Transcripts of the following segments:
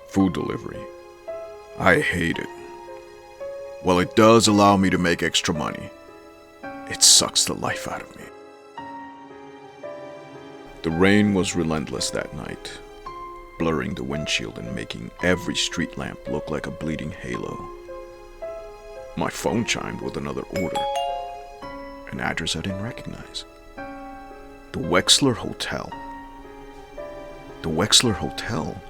Food delivery. I hate it. While it does allow me to make extra money, it sucks the life out of me. The rain was relentless that night, blurring the windshield and making every street lamp look like a bleeding halo. My phone chimed with another order, an address I didn't recognize. The Wexler Hotel. The Wexler Hotel?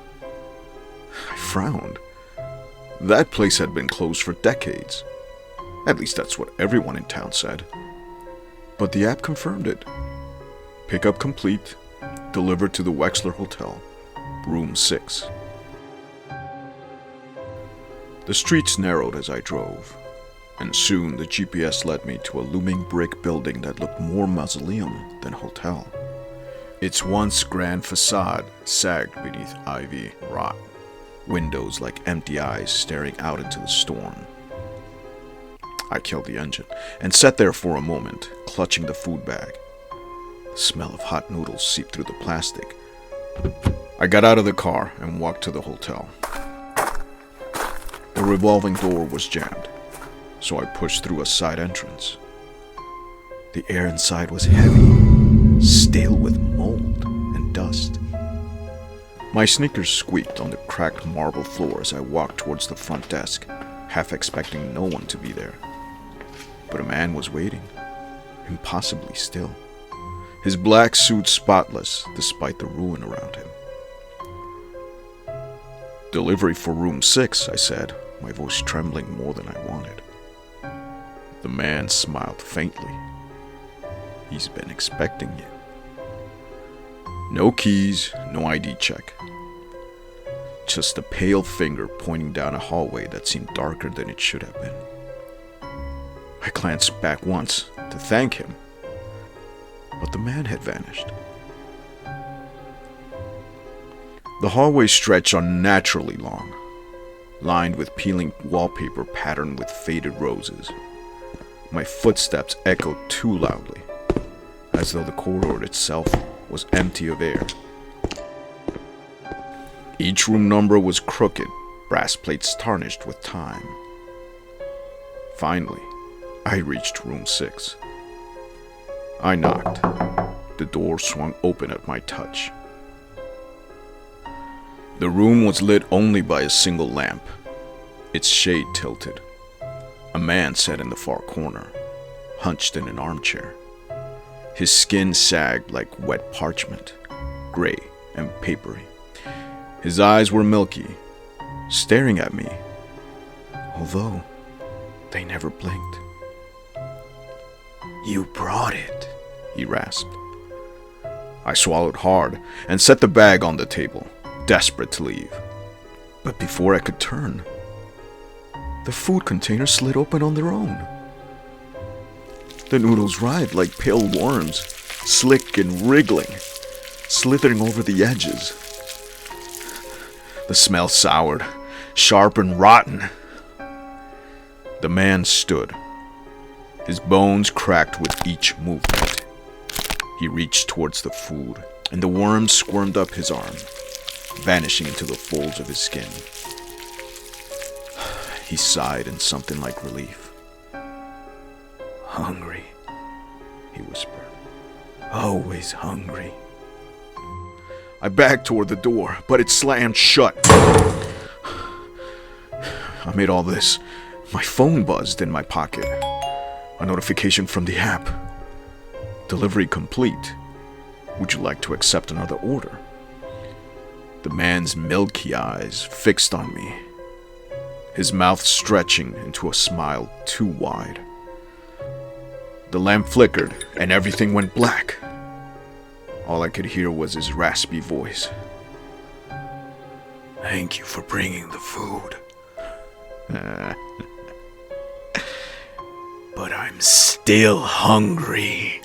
I frowned. That place had been closed for decades. At least that's what everyone in town said. But the app confirmed it. Pickup complete. Delivered to the Wexler Hotel, room 6. The streets narrowed as I drove, and soon the GPS led me to a looming brick building that looked more mausoleum than hotel. Its once grand facade sagged beneath ivy rot, windows like empty eyes staring out into the storm. I killed the engine and sat there for a moment, clutching the food bag. The smell of hot noodles seeped through the plastic. I got out of the car and walked to the hotel. The revolving door was jammed, so I pushed through a side entrance. The air inside was heavy, stale with mold and dust. My sneakers squeaked on the cracked marble floor as I walked towards the front desk, half expecting no one to be there. But a man was waiting, impossibly still. His black suit spotless despite the ruin around him. Delivery for room 6, I said, my voice trembling more than I wanted. The man smiled faintly. He's been expecting you. No keys, no ID check. Just a pale finger pointing down a hallway that seemed darker than it should have been. I glanced back once to thank him, but the man had vanished. The hallway stretched unnaturally long, lined with peeling wallpaper patterned with faded roses. My footsteps echoed too loudly, as though the corridor itself was empty of air. Each room number was crooked, brass plates tarnished with time. Finally, I reached room 6. I knocked. The door swung open at my touch. The room was lit only by a single lamp, its shade tilted. A man sat in the far corner, hunched in an armchair. His skin sagged like wet parchment, gray and papery. His eyes were milky, staring at me, although they never blinked. "You brought it," he rasped. I swallowed hard and set the bag on the table, desperate to leave. But before I could turn, the food containers slid open on their own. The noodles writhed like pale worms, slick and wriggling, slithering over the edges. The smell soured, sharp and rotten. The man stood, his bones cracked with each movement. He reached towards the food, and the worms squirmed up his arm, vanishing into the folds of his skin. He sighed in something like relief. "Hungry," he whispered. "Always hungry." I backed toward the door, but it slammed shut. Amid all this, my phone buzzed in my pocket. A notification from the app. "Delivery complete. Would you like to accept another order?" The man's milky eyes fixed on me, his mouth stretching into a smile too wide. The lamp flickered, and everything went black. All I could hear was his raspy voice. "Thank you for bringing the food. But I'm still hungry."